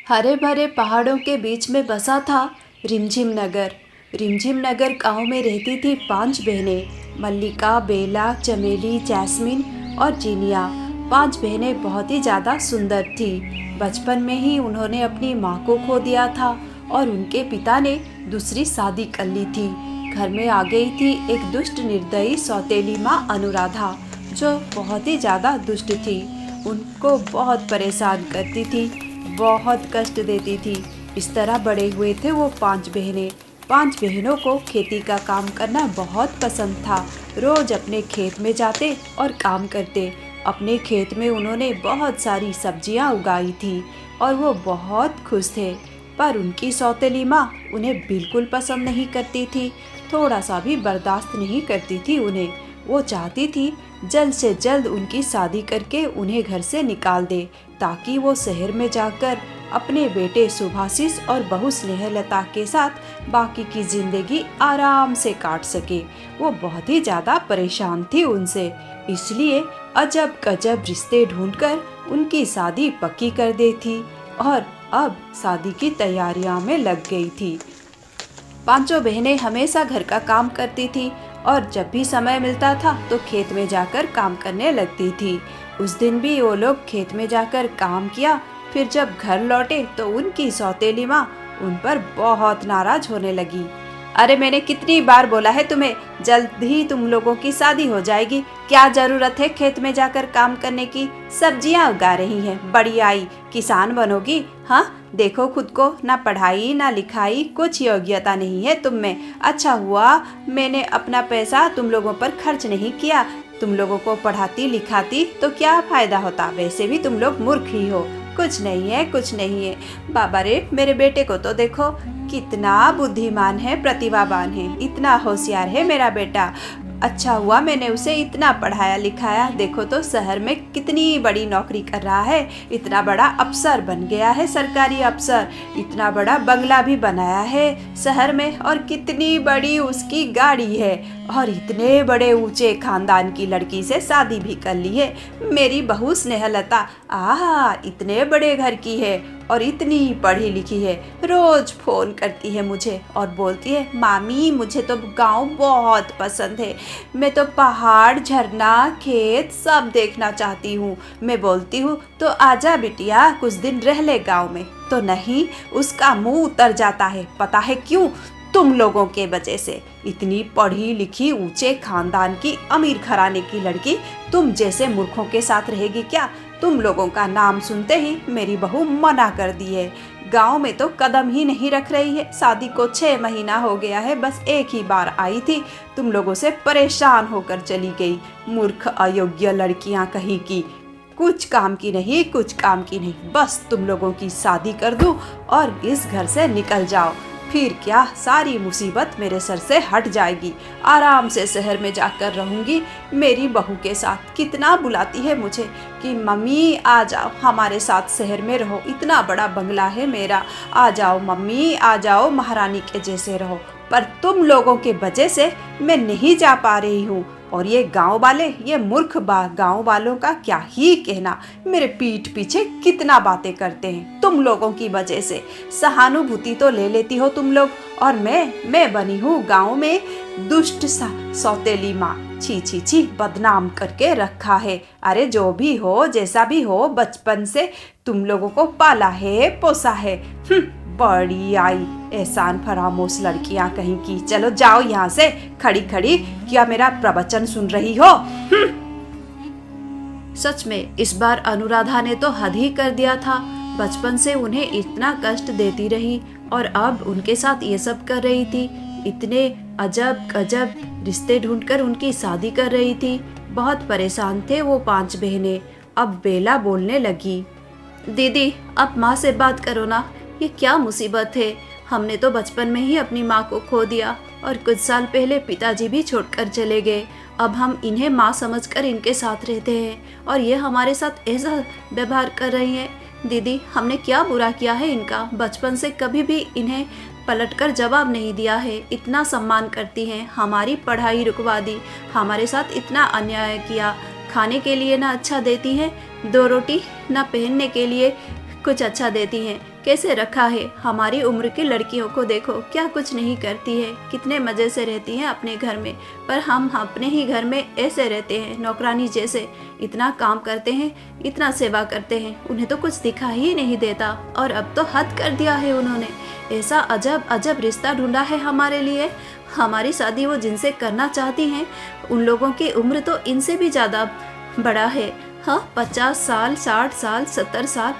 हरे भरे पहाड़ों के बीच में बसा था रिमझिम नगर। रिमझिम नगर गांव में रहती थी 5 बहनें, मल्लिका, बेला, चमेली, जैस्मिन और जीनिया। 5 बहनें बहुत ही ज़्यादा सुंदर थी। बचपन में ही उन्होंने अपनी माँ को खो दिया था और उनके पिता ने दूसरी शादी कर ली थी। घर में आ गई थी एक दुष्ट निर्दयी सौतेली माँ अनुराधा, जो बहुत ही ज़्यादा दुष्ट थी। उनको बहुत परेशान करती थी, बहुत कष्ट देती थी। इस तरह बड़े हुए थे वो 5 बहनें। 5 बहनों को खेती का काम करना बहुत पसंद था। रोज अपने खेत में जाते और काम करते। अपने खेत में उन्होंने बहुत सारी सब्जियां उगाई थी और वो बहुत खुश थे। पर उनकी सौतेली माँ उन्हें बिल्कुल पसंद नहीं करती थी, थोड़ा सा भी बर्दाश्त नहीं करती थी उन्हें। वो चाहती थी जल्द से जल्द उनकी शादी करके उन्हें घर से निकाल दे, ताकि वो शहर में जाकर अपने बेटे सुभाषिस और बहू स्नेहलता के साथ बाकी की जिंदगी आराम से काट सके। वो बहुत ही ज़्यादा परेशान थी उनसे, इसलिए अजब गजब रिश्ते ढूंढकर उनकी शादी पक्की कर दी थी और अब शादी की तैयारियां में लग गई थी। 5 बहनें हमेशा घर का काम करती थी और जब भी समय मिलता था तो खेत में जाकर काम करने लगती थी। उस दिन भी वो लोग खेत में जाकर काम किया। फिर जब घर लौटे तो उनकी सौतेली माँ उन पर बहुत नाराज होने लगी। अरे मैंने कितनी बार बोला है तुम्हें, जल्द ही तुम लोगों की शादी हो जाएगी। क्या जरूरत है खेत में जाकर काम करने की? सब्जियां उगा रही हैं, बड़ी आई किसान बनोगी। हाँ, देखो खुद को, ना पढ़ाई ना लिखाई, कुछ योग्यता नहीं है तुम में। अच्छा हुआ मैंने अपना पैसा तुम लोगों पर खर्च नहीं किया। तुम लोगों को पढ़ाती लिखाती तो क्या फायदा होता? वैसे भी तुम लोग मूर्ख ही हो। कुछ नहीं है, कुछ नहीं है। बाबा रे, मेरे बेटे को तो देखो, कितना बुद्धिमान है, प्रतिभावान है, इतना होशियार है मेरा बेटा। अच्छा हुआ मैंने उसे इतना पढ़ाया लिखाया। देखो तो शहर में कितनी बड़ी नौकरी कर रहा है, इतना बड़ा अफसर बन गया है, सरकारी अफसर। इतना बड़ा बंगला भी बनाया है शहर में और कितनी बड़ी उसकी गाड़ी है और इतने बड़े ऊंचे खानदान की लड़की से शादी भी कर ली है। मेरी बहू स्नेहलता इतने बड़े घर की है और इतनी पढ़ी लिखी है। रोज फोन करती है मुझे और बोलती है, मामी मुझे तो गांव बहुत पसंद है, मैं तो पहाड़, झरना, खेत सब देखना चाहती हूँ। मैं बोलती हूँ तो आजा बिटिया, कुछ दिन रह ले गांव में। तो नहीं, उसका मुंह उतर जाता है। पता है क्यों? तुम लोगों के वजह से। इतनी पढ़ी लिखी ऊंचे खानदान की अमीर घराने की लड़की तुम जैसे मूर्खों के साथ रहेगी क्या? तुम लोगों का नाम सुनते ही मेरी बहू मना कर दी है। गांव में तो कदम ही नहीं रख रही है। शादी को 6 महीना हो गया है, बस एक ही बार आई थी, तुम लोगों से परेशान होकर चली गई। मूर्ख अयोग्य लड़कियां कहीं की, कुछ काम की नहीं, कुछ काम की नहीं। बस तुम लोगों की शादी कर दूं और इस घर से निकल जाओ, फिर क्या सारी मुसीबत मेरे सर से हट जाएगी। आराम से शहर में जाकर रहूंगी मेरी बहू के साथ। कितना बुलाती है मुझे कि मम्मी आ जाओ हमारे साथ शहर में रहो, इतना बड़ा बंगला है मेरा, आ जाओ मम्मी, आ जाओ, महारानी के जैसे रहो। पर तुम लोगों के वजह से मैं नहीं जा पा रही हूँ। और ये गांव वाले, ये मूर्ख गांव वालों का क्या ही कहना, मेरे पीठ पीछे कितना बातें करते हैं। तुम लोगों की वजह से सहानुभूति तो ले लेती हो तुम लोग, और मैं बनी हूँ गांव में दुष्ट सौतेली माँ। छी छी छी, बदनाम करके रखा है। अरे जो भी हो, जैसा भी हो, बचपन से तुम लोगों को पाला है, पोसा है। बड़ी आई एहसान फरामोश लड़कियां कहीं की। चलो जाओ यहाँ से, खड़ी खड़ी क्या मेरा प्रवचन सुन रही हो? सच में इस बार अनुराधा ने तो हद ही कर दिया था। बचपन से उन्हें इतना कष्ट देती रही और अब उनके साथ ये सब कर रही थी। इतने अजब गजब रिश्ते ढूंढकर उनकी शादी कर रही थी। बहुत परेशान थे वो 5 बहनें। अब बेला बोलने लगी, दीदी आप माँ से बात करो ना, ये क्या मुसीबत है? हमने तो बचपन में ही अपनी माँ को खो दिया और कुछ साल पहले पिताजी भी छोड़कर चले गए। अब हम इन्हें माँ समझकर इनके साथ रहते हैं और ये हमारे साथ ऐसा व्यवहार कर रही हैं। दीदी हमने क्या बुरा किया है इनका? बचपन से कभी भी इन्हें पलटकर जवाब नहीं दिया है। इतना सम्मान करती हैं, हमारी पढ़ाई रुकवा दी, हमारे साथ इतना अन्याय किया। खाने के लिए ना अच्छा देती हैं 2 रोटी, ना पहनने के लिए कुछ अच्छा देती हैं। कैसे रखा है, हमारी उम्र की लड़कियों को देखो, क्या कुछ नहीं करती है, कितने मज़े से रहती हैं अपने घर में। पर हम अपने ही घर में ऐसे रहते हैं, नौकरानी जैसे। इतना काम करते हैं, इतना सेवा करते हैं, उन्हें तो कुछ दिखाई ही नहीं देता। और अब तो हद कर दिया है उन्होंने। ऐसा अजब अजब रिश्ता ढूंढा है हमारे लिए। हमारी शादी वो जिनसे करना चाहती हैं, उन लोगों की उम्र तो इनसे भी ज़्यादा बड़ा है। हाँ, 50 साल, 60 साल, 70 साल।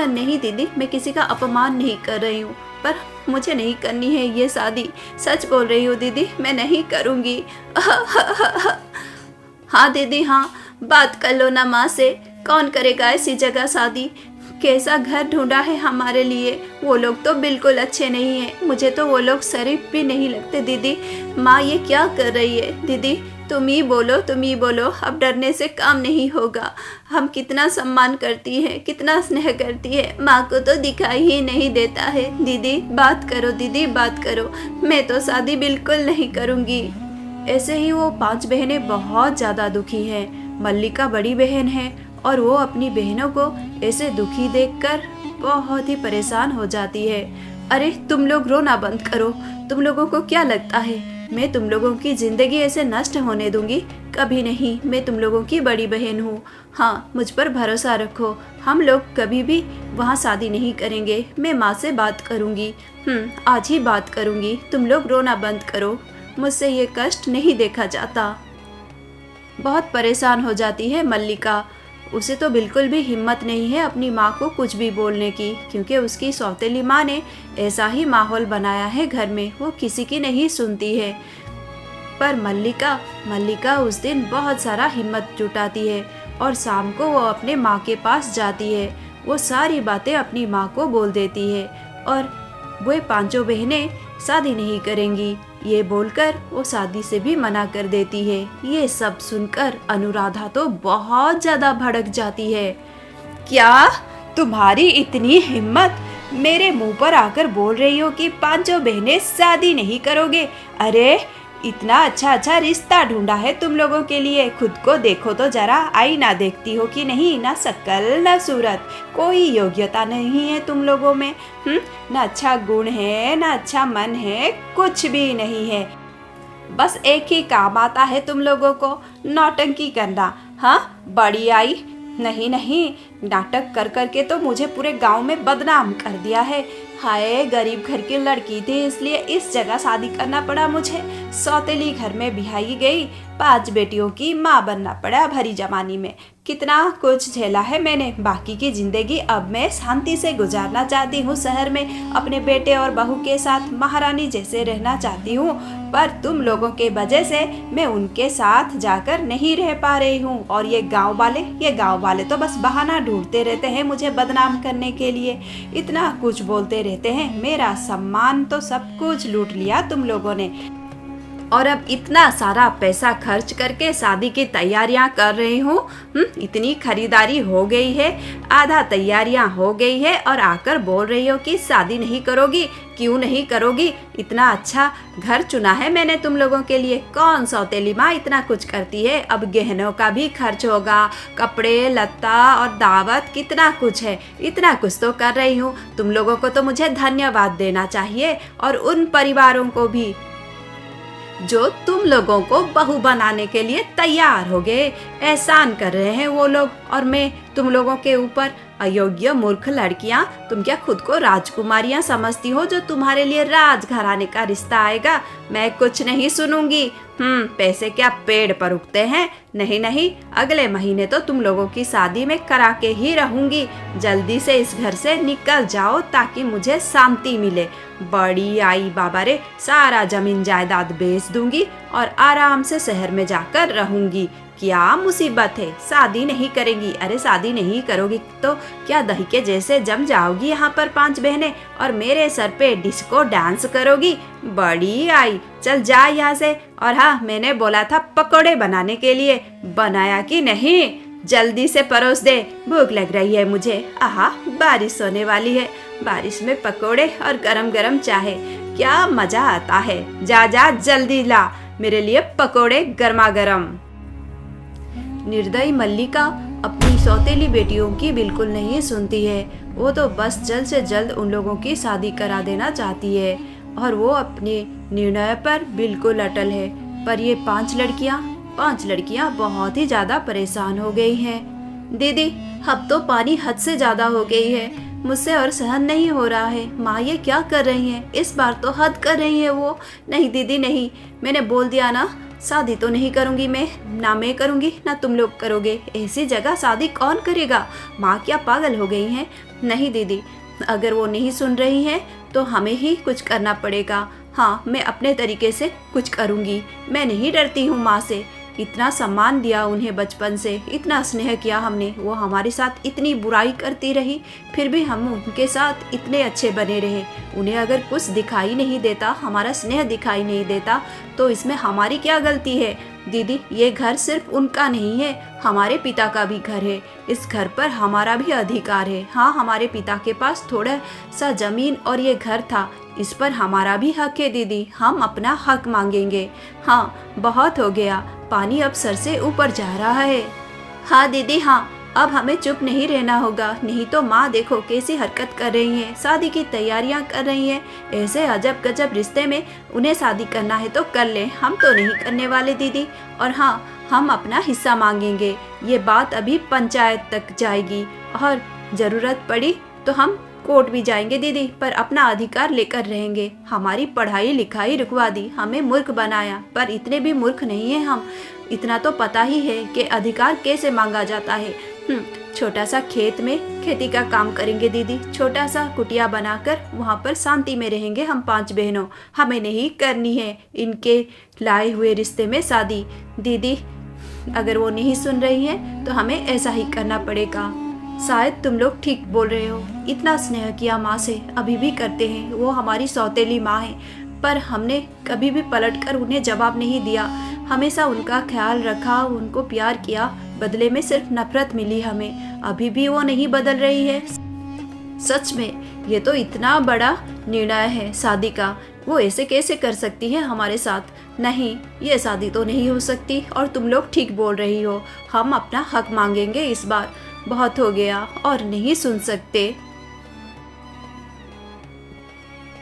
नहीं दीदी, मैं किसी का अपमान नहीं कर रही हूँ, पर मुझे नहीं करनी है ये शादी। सच बोल रही हूँ दीदी, मैं नहीं करूँगी। हाँ दीदी हाँ, बात कर लो ना माँ से, कौन करेगा ऐसी जगह शादी। कैसा घर ढूंढा है हमारे लिए। वो लोग तो बिल्कुल अच्छे नहीं हैं, मुझे तो वो लोग शरीफ भी नहीं लगते दीदी। माँ ये क्या कर रही है दीदी, तुम ही बोलो, तुम ही बोलो। अब डरने से काम नहीं होगा। हम कितना सम्मान करती है, कितना स्नेह करती है, माँ को तो दिखाई ही नहीं देता है। दीदी बात करो, दीदी बात करो, मैं तो शादी बिल्कुल नहीं करूँगी। ऐसे ही वो 5 बहनें बहुत ज़्यादा दुखी हैं। मल्लिका बड़ी बहन है और वो अपनी बहनों को ऐसे दुखी देखकर बहुत ही परेशान हो जाती है। अरे तुम लोग रोना बंद करो। तुम लोगों को क्या लगता है मैं तुम लोगों की ज़िंदगी ऐसे नष्ट होने दूंगी? कभी नहीं। मैं तुम लोगों की बड़ी बहन हूँ। हाँ, मुझ पर भरोसा रखो। हम लोग कभी भी वहाँ शादी नहीं करेंगे। मैं माँ से बात करूँगी। आज ही बात करूँगी। तुम लोग रोना बंद करो, मुझसे ये कष्ट नहीं देखा जाता। बहुत परेशान हो जाती है मल्लिका। उसे तो बिल्कुल भी हिम्मत नहीं है अपनी माँ को कुछ भी बोलने की, क्योंकि उसकी सौतेली माँ ने ऐसा ही माहौल बनाया है घर में, वो किसी की नहीं सुनती है। पर मल्लिका उस दिन बहुत सारा हिम्मत जुटाती है और शाम को वो अपने माँ के पास जाती है। वो सारी बातें अपनी माँ को बोल देती है और वो 5 बहनें शादी नहीं करेंगी, ये बोलकर वो शादी से भी मना कर देती है। ये सब सुनकर अनुराधा तो बहुत ज़्यादा भड़क जाती है। क्या तुम्हारी इतनी हिम्मत, मेरे मुंह पर आकर बोल रही हो कि 5 बहनें शादी नहीं करोगे? अरे इतना अच्छा रिश्ता ढूंढा है तुम लोगों के लिए, खुद को देखो तो जरा, आईना देखती हो कि नहीं? ना शक्ल ना सूरत, कोई योग्यता नहीं है तुम लोगों में। ना अच्छा गुण है, ना अच्छा मन है, कुछ भी नहीं है। बस एक ही काम आता है तुम लोगों को, नौटंकी करना। हाँ, बड़ी आई। नहीं, नाटक कर करके तो मुझे पूरे गांव में बदनाम कर दिया है। हाय, गरीब घर की लड़की थी, इसलिए इस जगह शादी करना पड़ा मुझे। सौतेली घर में बिहाई गई, 5 बेटियों की माँ बनना पड़ा भरी जवानी में। कितना कुछ झेला है मैंने। बाकी की जिंदगी अब मैं शांति से गुजारना चाहती हूँ शहर में, अपने बेटे और बहू के साथ महारानी जैसे रहना चाहती हूँ। पर तुम लोगों के वजह से मैं उनके साथ जाकर नहीं रह पा रही हूँ। और ये गांव वाले तो बस बहाना ढूंढते रहते हैं मुझे बदनाम करने के लिए। इतना कुछ बोलते रहते हैं, मेरा सम्मान तो सब कुछ लूट लिया तुम लोगों ने। और अब इतना सारा पैसा खर्च करके शादी की तैयारियां कर रही हूँ। इतनी खरीदारी हो गई है, आधा तैयारियां हो गई है, और आकर बोल रही हो कि शादी नहीं करोगी। क्यों नहीं करोगी? इतना अच्छा घर चुना है मैंने तुम लोगों के लिए। कौन सौतेली माँ इतना कुछ करती है? अब गहनों का भी खर्च होगा, कपड़े लत्ता और दावत, कितना कुछ है। इतना कुछ तो कर रही हूँ। तुम लोगों को तो मुझे धन्यवाद देना चाहिए, और उन परिवारों को भी जो तुम लोगों को बहू बनाने के लिए तैयार हो गए। एहसान कर रहे हैं वो लोग, और मैं तुम लोगों के ऊपर। अयोग्य मूर्ख लड़कियां, तुम क्या खुद को राजकुमारियां समझती हो जो तुम्हारे लिए राजघराने का रिश्ता आएगा? मैं कुछ नहीं सुनूंगी। पैसे क्या पेड़ पर उगते हैं? नहीं, अगले महीने तो तुम लोगों की शादी में करा के ही रहूंगी। जल्दी से इस घर से निकल जाओ ताकि मुझे शांति मिले। बड़ी आई बाबा रे, सारा जमीन जायदाद बेच दूंगी और आराम से शहर में जाकर रहूंगी। क्या मुसीबत है? शादी नहीं करेंगी? अरे शादी नहीं करोगी तो क्या दही के जैसे जम जाओगी यहाँ पर 5 बहनें, और मेरे सर पे डिस्को डांस करोगी? बड़ी आई, चल जा यहाँ से। और हाँ, मैंने बोला था पकोड़े बनाने के लिए, बनाया कि नहीं? जल्दी से परोस दे, भूख लग रही है मुझे। आहा, बारिश होने वाली है, बारिश में पकोड़े और गरम गरम चाय, क्या मजा आता है। जा जल्दी ला मेरे लिए पकोड़े गर्मा गर्म। निर्दयी मल्लिका अपनी सौतेली बेटियों की बिल्कुल नहीं सुनती है। वो तो बस जल्द से जल्द उन लोगों की शादी करा देना चाहती है और वो अपने निर्णय पर बिल्कुल अटल है। पर ये 5 लड़कियां बहुत ही ज़्यादा परेशान हो गई हैं। दीदी, अब तो पानी हद से ज़्यादा हो गई है, मुझसे और सहन नहीं हो रहा है। माँ ये क्या कर रही हैं? इस बार तो हद कर रही है वो। नहीं दीदी नहीं, मैंने बोल दिया ना, शादी तो नहीं करूँगी मैं, ना मैं करूँगी ना तुम लोग करोगे। ऐसी जगह शादी कौन करेगा? माँ क्या पागल हो गई हैं? नहीं दीदी, अगर वो नहीं सुन रही हैं तो हमें ही कुछ करना पड़ेगा। हाँ, मैं अपने तरीके से कुछ करूँगी। मैं नहीं डरती हूँ माँ से। इतना सम्मान दिया उन्हें बचपन से, इतना स्नेह किया हमने, वो हमारे साथ इतनी बुराई करती रही, फिर भी हम उनके साथ इतने अच्छे बने रहे। उन्हें अगर कुछ दिखाई नहीं देता, हमारा स्नेह दिखाई नहीं देता, तो इसमें हमारी क्या गलती है? दीदी, ये घर सिर्फ उनका नहीं है, हमारे पिता का भी घर है। इस घर पर हमारा भी अधिकार है। हाँ, हमारे पिता के पास थोड़ा सा जमीन और ये घर था, इस पर हमारा भी हक है दीदी। हम अपना हक मांगेंगे। हाँ, बहुत हो गया, पानी अब सर से ऊपर जा रहा है। हाँ दीदी हाँ, अब हमें चुप नहीं रहना होगा, नहीं तो माँ देखो कैसी हरकत कर रही हैं, शादी की तैयारियाँ कर रही हैं। ऐसे अजब गजब रिश्ते में उन्हें शादी करना है तो कर लें, हम तो नहीं करने वाले दीदी। और हाँ, हम अपना हिस्सा मांगेंगे। ये बात अभी पंचायत तक जाएगी और ज़रूरत पड़ी तो हम कोर्ट भी जाएंगे दीदी, पर अपना अधिकार लेकर रहेंगे। हमारी पढ़ाई लिखाई रुकवा दी, हमें मूर्ख बनाया, पर इतने भी मूर्ख नहीं हैं हम। इतना तो पता ही है कि अधिकार कैसे मांगा जाता है। छोटा सा खेत में खेती का काम करेंगे दीदी, छोटा सा कुटिया बनाकर वहाँ पर शांति में रहेंगे हम 5 बहनों। हमें नहीं करनी है इनके लाए हुए रिश्ते में शादी। दीदी, अगर वो नहीं सुन रही हैं तो हमें ऐसा ही करना पड़ेगा। शायद तुम लोग ठीक बोल रहे हो, इतना स्नेह किया माँ से, अभी भी करते हैं। वो हमारी सौतेली माँ है, पर हमने कभी भी पलटकर उन्हें जवाब नहीं दिया। हमेशा उनका ख्याल रखा, उनको प्यार किया, बदले में सिर्फ नफरत मिली हमें। अभी भी वो नहीं बदल रही है। सच में ये तो इतना बड़ा निर्णय है शादी का, वो ऐसे कैसे कर सकती है हमारे साथ? नहीं, ये शादी तो नहीं हो सकती। और तुम लोग ठीक बोल रही हो, हम अपना हक मांगेंगे इस बार। बहुत हो गया और नहीं सुन सकते।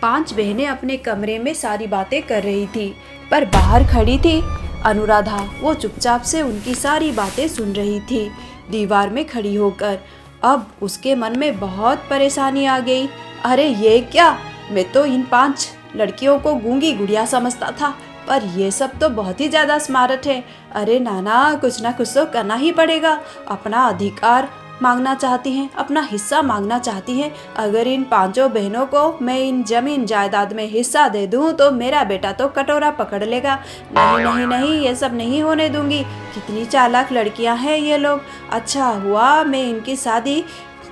5 बहनें अपने कमरे में सारी बातें कर रही थी, पर बाहर खड़ी थी अनुराधा। वो चुपचाप से उनकी सारी बातें सुन रही थी, दीवार में खड़ी होकर। अब उसके मन में बहुत परेशानी आ गई। अरे ये क्या, मैं तो इन 5 लड़कियों को गूंगी गुड़िया समझता था, पर ये सब तो बहुत ही ज़्यादा स्मार्ट है। अरे नाना, कुछ ना कुछ तो करना ही पड़ेगा। अपना अधिकार मांगना चाहती हैं, अपना हिस्सा मांगना चाहती हैं। अगर इन 5 बहनों को मैं इन जमीन जायदाद में हिस्सा दे दूं तो मेरा बेटा तो कटोरा पकड़ लेगा। नहीं नहीं नहीं, ये सब नहीं होने दूंगी। कितनी चालाक लड़कियां हैं ये लोग। अच्छा हुआ मैं इनकी शादी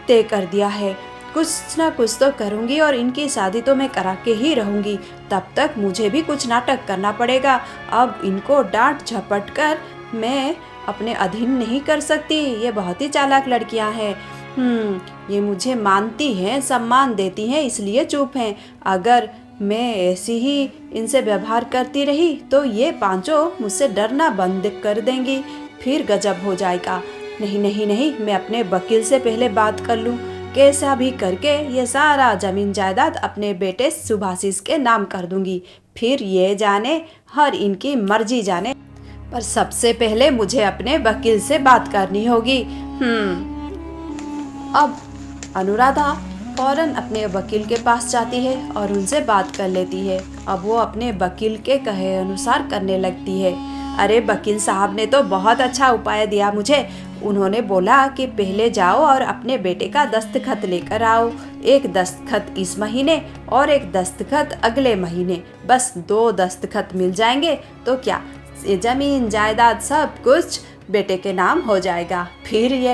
तय कर दिया है, कुछ ना कुछ तो करूंगी और इनकी शादी तो मैं करा के ही रहूंगी। तब तक मुझे भी कुछ नाटक करना पड़ेगा। अब इनको डांट झपट कर मैं अपने अधीन नहीं कर सकती। ये बहुत ही चालाक लड़कियां हैं। ये मुझे मानती हैं, सम्मान देती हैं, इसलिए चुप हैं। अगर मैं ऐसी ही इनसे व्यवहार करती रही तो ये 5 मुझसे डरना बंद कर देंगी, फिर गजब हो जाएगा। नहीं नहीं नहीं, मैं अपने वकील से पहले बात कर लूँ। कैसा भी करके ये सारा जमीन जायदाद अपने बेटे सुभाषिस के नाम कर दूंगी, फिर ये जाने हर इनकी मर्जी जाने। पर सबसे पहले मुझे अपने वकील से बात करनी होगी। अब अनुराधा फौरन अपने वकील के पास जाती है और उनसे बात कर लेती है। अब वो अपने वकील के कहे अनुसार करने लगती है। अरे वकील साहब ने तो बहुत अच्छा उपाय दिया मुझे। उन्होंने बोला कि पहले जाओ और अपने बेटे का दस्तखत लेकर आओ। एक दस्तखत इस महीने और एक दस्तखत अगले महीने, बस 2 दस्तखत मिल जाएंगे तो क्या, ये जमीन जायदाद सब कुछ बेटे के नाम हो जाएगा। फिर ये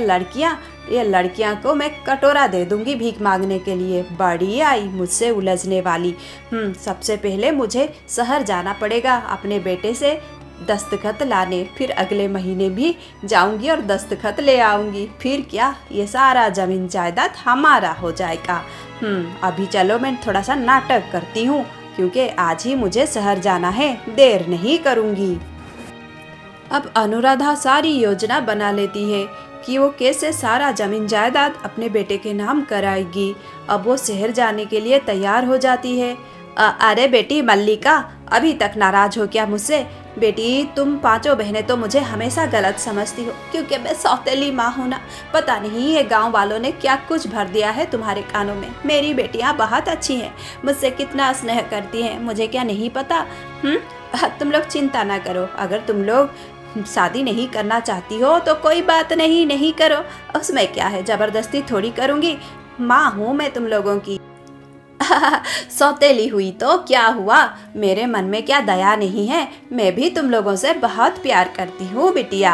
लड़कियां को मैं कटोरा दे दूंगी भीख मांगने के लिए। बड़ी आई मुझसे उलझने वाली। सबसे पहले मुझे शहर जाना पड़ेगा अपने बेटे से दस्तखत लाने, फिर अगले महीने भी जाऊंगी और दस्तखत ले आऊंगी। फिर क्या, ये सारा जमीन जायदाद हमारा हो जाएगा। अभी चलो मैं थोड़ा सा नाटक करती हूँ, क्योंकि आज ही मुझे शहर जाना है, देर नहीं करूँगी। अब अनुराधा सारी योजना बना लेती है कि वो कैसे सारा जमीन जायदाद अपने बेटे के नाम कराएगी। अब वो शहर जाने के लिए तैयार हो जाती है। अरे बेटी मल्लिका, अभी तक नाराज हो क्या मुझसे? बेटी, तुम पांचों बहनें तो मुझे हमेशा गलत समझती हो, क्योंकि मैं सौतेली माँ हूँ ना। पता नहीं ये गांव वालों ने क्या कुछ भर दिया है तुम्हारे कानों में। मेरी बेटियाँ बहुत अच्छी हैं, मुझसे कितना स्नेह करती हैं, मुझे क्या नहीं पता? तुम लोग चिंता ना करो, अगर तुम लोग शादी नहीं करना चाहती हो तो कोई बात नहीं, नहीं करो, उसमें क्या है, जबरदस्ती थोड़ी करूँगी। माँ हूँ मैं तुम लोगों की। सौतेली हुई तो क्या हुआ, मेरे मन में क्या दया नहीं है? मैं भी तुम लोगों से बहुत प्यार करती हूँ बिटिया।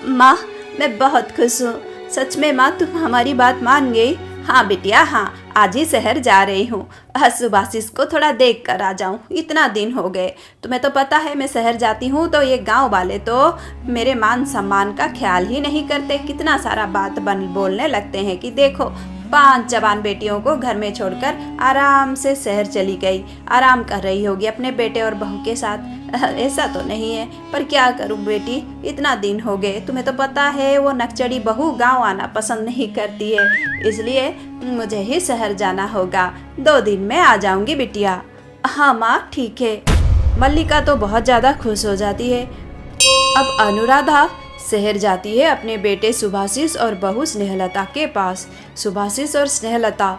माँ, मैं बहुत खुश हूँ, सच में माँ, तुम हमारी बात मान गई? हाँ बिटिया हाँ, आज ही शहर जा रही हूँ। सुभाषिस को थोड़ा देख कर आ जाऊँ, इतना दिन हो गए। तुम्हें तो पता है मैं शहर जाती हूँ तो ये गांव वाले तो मेरे मान सम्मान का ख्याल ही नहीं करते। कितना सारा बात बोलने लगते हैं कि देखो 5 जवान बेटियों को घर में छोड़कर आराम से शहर चली गई, आराम कर रही होगी अपने बेटे और बहू के साथ। ऐसा तो नहीं है, पर क्या करूं बेटी, इतना दिन हो गए। तुम्हें तो पता है वो नकचड़ी बहू गांव आना पसंद नहीं करती है, इसलिए मुझे ही शहर जाना होगा। 2 दिन में आ जाऊंगी बिटिया। हाँ माँ ठीक है। मल्लिका तो बहुत ज़्यादा खुश हो जाती है। अब अनुराधा शहर जाती है अपने बेटे सुभाषिस और बहू स्नेहलता के पास। सुभाषिस और स्नेहलता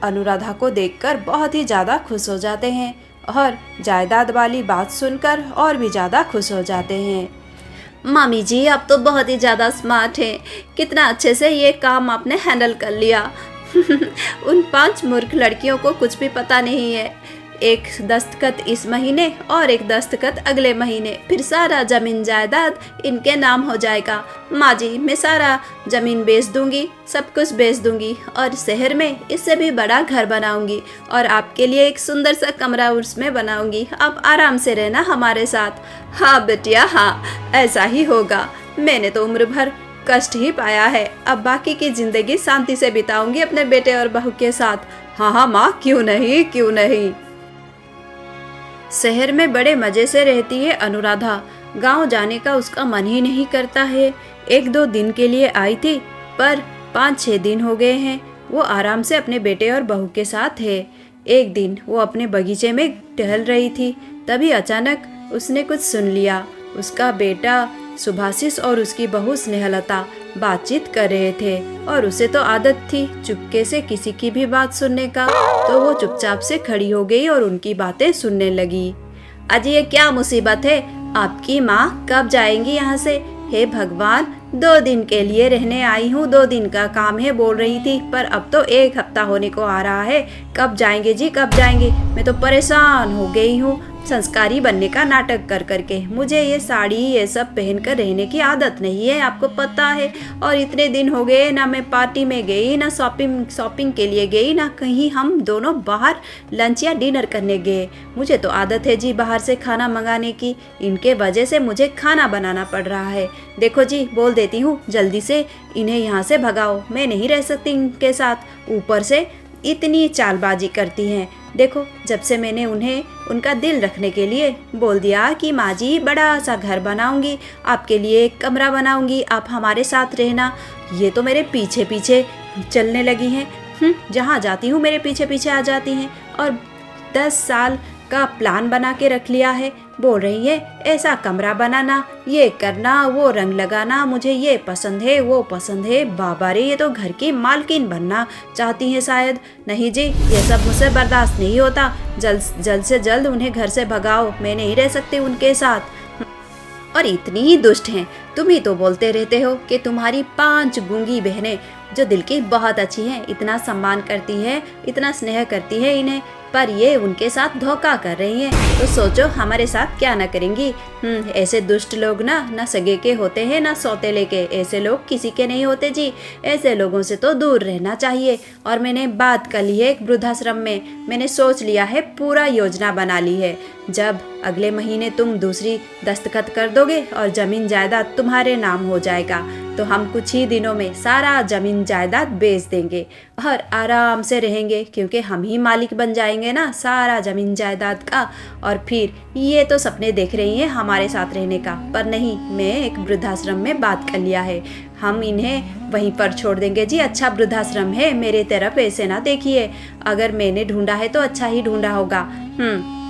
अनुराधा को देखकर बहुत ही ज़्यादा खुश हो जाते हैं और जायदाद वाली बात सुनकर और भी ज़्यादा खुश हो जाते हैं। मामी जी, आप तो बहुत ही ज़्यादा स्मार्ट हैं, कितना अच्छे से ये काम आपने हैंडल कर लिया। उन 5 मूर्ख लड़कियों को कुछ भी पता नहीं है। एक दस्तखत इस महीने और एक दस्तखत अगले महीने, फिर सारा जमीन जायदाद इनके नाम हो जाएगा। माँ जी, मैं सारा जमीन बेच दूंगी, सब कुछ बेच दूंगी और शहर में इससे भी बड़ा घर बनाऊंगी और आपके लिए एक सुंदर सा कमरा उसमें बनाऊंगी। आप आराम से रहना हमारे साथ। हाँ बेटिया हाँ, ऐसा ही होगा। मैंने तो उम्र भर कष्ट ही पाया है, अब बाकी की जिंदगी शांति से बिताऊंगी अपने बेटे और बहू के साथ। हाँ हाँ माँ, क्यों नहीं, क्यों नहीं। शहर में बड़े मज़े से रहती है अनुराधा, गांव जाने का उसका मन ही नहीं करता है। 1-2 दिन के लिए आई थी, पर 5-6 दिन हो गए हैं वो आराम से अपने बेटे और बहू के साथ है। एक दिन वो अपने बगीचे में टहल रही थी, तभी अचानक उसने कुछ सुन लिया। उसका बेटा सुभाषिस और उसकी बहू स्नेहलता बातचीत कर रहे थे और उसे तो आदत थी चुपके से किसी की भी बात सुनने का, तो वो चुपचाप से खड़ी हो गई और उनकी बातें सुनने लगी। आज ये क्या मुसीबत है, आपकी माँ कब जाएंगी यहाँ से? हे भगवान, 2 दिन के लिए रहने आई हूँ, 2 दिन का काम है बोल रही थी, पर अब तो 1 हफ्ता होने को आ रहा है। कब जाएंगे जी, कब जाएंगे? मैं तो परेशान हो गई हूँ संस्कारी बनने का नाटक कर करके। मुझे ये साड़ी ये सब पहन कर रहने की आदत नहीं है, आपको पता है। और इतने दिन हो गए ना मैं पार्टी में गई, ना शॉपिंग के लिए गई, ना कहीं हम दोनों बाहर लंच या डिनर करने गए। मुझे तो आदत है जी बाहर से खाना मंगाने की, इनके वजह से मुझे खाना बनाना पड़ रहा है। देखो जी, बोल देती हूँ, जल्दी से इन्हें यहाँ से भगाओ, मैं नहीं रह सकती इनके साथ। ऊपर से इतनी चालबाजी करती हैं। देखो, जब से मैंने उन्हें उनका दिल रखने के लिए बोल दिया कि माँ जी बड़ा सा घर बनाऊंगी, आपके लिए एक कमरा बनाऊंगी, आप हमारे साथ रहना, ये तो मेरे पीछे पीछे चलने लगी हैं। जहाँ जाती हूँ मेरे पीछे पीछे आ जाती हैं और 10 साल का प्लान बना के रख लिया है। बोल रही है ऐसा कमरा बनाना, ये करना, वो रंग लगाना, मुझे ये पसंद है, वो पसंद है। बाबा रे, ये तो घर की मालकिन बनना चाहती हैं शायद। नहीं जी, ये सब मुझसे बर्दाश्त नहीं होता। जल्द से जल्द उन्हें घर से भगाओ, मैं नहीं रह सकती उनके साथ। और इतनी ही दुष्ट हैं, तुम ही तो बोलते रहते हो कि तुम्हारी 5 गूंगी बहनें जो दिल की बहुत अच्छी हैं, इतना सम्मान करती है, इतना स्नेह करती है इन्हें, पर ये उनके साथ धोखा कर रही हैं। तो सोचो हमारे साथ क्या ना करेंगी। ऐसे दुष्ट लोग ना सगे के होते हैं ना सौतेले के, ऐसे लोग किसी के नहीं होते जी। ऐसे लोगों से तो दूर रहना चाहिए। और मैंने बात कर ली है एक वृद्धाश्रम में, मैंने सोच लिया है, पूरा योजना बना ली है। जब अगले महीने तुम दूसरी दस्तखत कर दोगे और जमीन जायदाद तुम्हारे नाम हो जाएगा, तो हम कुछ ही दिनों में सारा जमीन जायदाद बेच देंगे और आराम से रहेंगे, क्योंकि हम ही मालिक बन जाएंगे ना सारा ज़मीन जायदाद का। और फिर ये तो सपने देख रही हैं हमारे साथ रहने का, पर नहीं, मैं एक वृद्धाश्रम में बात कर लिया है, हम इन्हें वहीं पर छोड़ देंगे जी। अच्छा वृद्धाश्रम है, मेरे तरफ ऐसे ना देखिए, अगर मैंने ढूंढा है तो अच्छा ही ढूंढा होगा।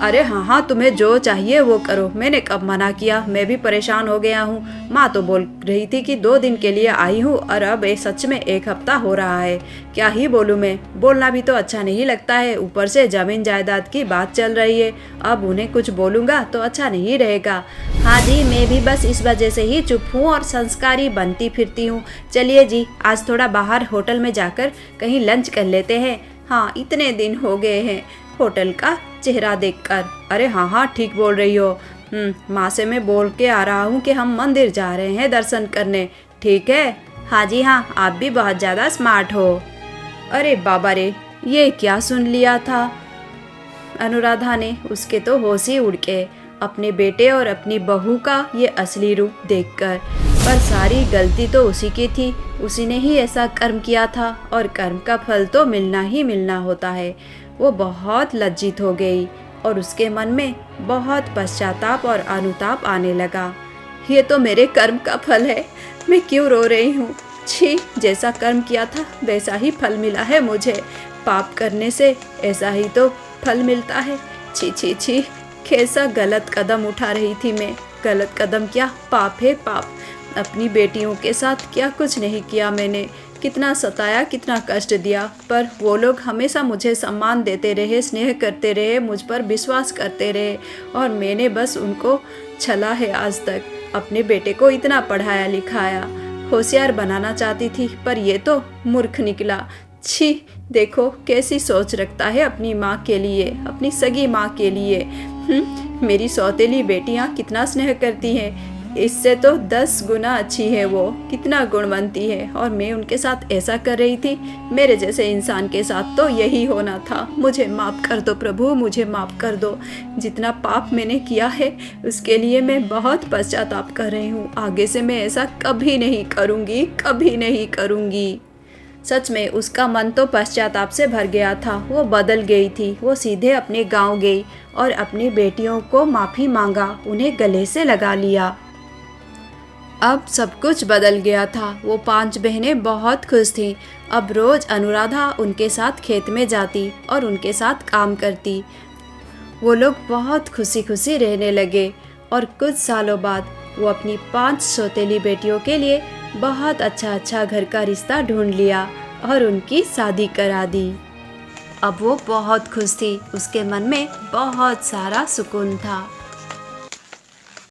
अरे हाँ हाँ, तुम्हें जो चाहिए वो करो, मैंने कब मना किया, मैं भी परेशान हो गया हूँ। माँ तो बोल रही थी कि 2 दिन के लिए आई हूँ, और अब सच में 1 हफ्ता हो रहा है। क्या ही बोलूँ मैं, बोलना भी तो अच्छा नहीं लगता है, ऊपर से जमीन जायदाद की बात चल रही है, अब उन्हें कुछ बोलूँगा तो अच्छा नहीं रहेगा। हाँ जी, मैं भी बस इस वजह से ही चुप हूँ और संस्कारी बनती फिरती हूँ। चलिए जी, आज थोड़ा बाहर होटल में जाकर कहीं लंच कर लेते हैं। हाँ, इतने दिन हो गए हैं होटल का चेहरा देखकर। अरे हाँ हाँ, ठीक बोल रही हो। माँ से मैं बोल के आ रहा हूँ कि हम मंदिर जा रहे हैं दर्शन करने। ठीक है? हाँ जी हाँ, आप भी बहुत ज़्यादा स्मार्ट हो। अरे बाबा रे, ये क्या सुन लिया था अनुराधा ने। उसके तो होश ही उड़ के अपने बेटे और अपनी बहू का ये असली रूप देखकर। पर सारी गलती तो उसी की थी, उसी ने ही ऐसा कर्म किया था, और कर्म का फल तो मिलना ही मिलना होता है। वो बहुत लज्जित हो गई और उसके मन में बहुत पश्चाताप और अनुताप आने लगा। ये तो मेरे कर्म का फल है, मैं क्यों रो रही हूँ। छी, जैसा कर्म किया था वैसा ही फल मिला है मुझे। पाप करने से ऐसा ही तो फल मिलता है। छी छी छी, कैसा गलत कदम उठा रही थी मैं। गलत कदम क्या, पाप है पाप। अपनी बेटियों के साथ क्या कुछ नहीं किया मैंने, कितना सताया, कितना कष्ट दिया, पर वो लोग हमेशा मुझे सम्मान देते रहे, स्नेह करते रहे, मुझ पर विश्वास करते रहे, और मैंने बस उनको छला है आज तक। अपने बेटे को इतना पढ़ाया लिखाया, होशियार बनाना चाहती थी, पर ये तो मूर्ख निकला। छी, देखो कैसी सोच रखता है अपनी माँ के लिए, अपनी सगी माँ के लिए। मेरी सौतेली बेटियाँ कितना स्नेह करती हैं, इससे तो 10 गुना अच्छी है वो, कितना गुणवंती है, और मैं उनके साथ ऐसा कर रही थी। मेरे जैसे इंसान के साथ तो यही होना था। मुझे माफ़ कर दो प्रभु, मुझे माफ़ कर दो। जितना पाप मैंने किया है उसके लिए मैं बहुत पश्चाताप कर रही हूँ। आगे से मैं ऐसा कभी नहीं करूँगी, कभी नहीं करूँगी। सच में उसका मन तो पश्चाताप से भर गया था। वो बदल गई थी। वो सीधे अपने गांव गई और अपनी बेटियों को माफ़ी मांगा, उन्हें गले से लगा लिया। अब सब कुछ बदल गया था। वो 5 बहनें बहुत खुश थीं। अब रोज़ अनुराधा उनके साथ खेत में जाती और उनके साथ काम करती। वो लोग बहुत खुशी खुशी रहने लगे, और कुछ सालों बाद वो अपनी 5 सौतेली बेटियों के लिए बहुत अच्छा घर का रिश्ता ढूंढ लिया और उनकी शादी करा दी। अब वो बहुत खुश थी, उसके मन में बहुत सारा सुकून था।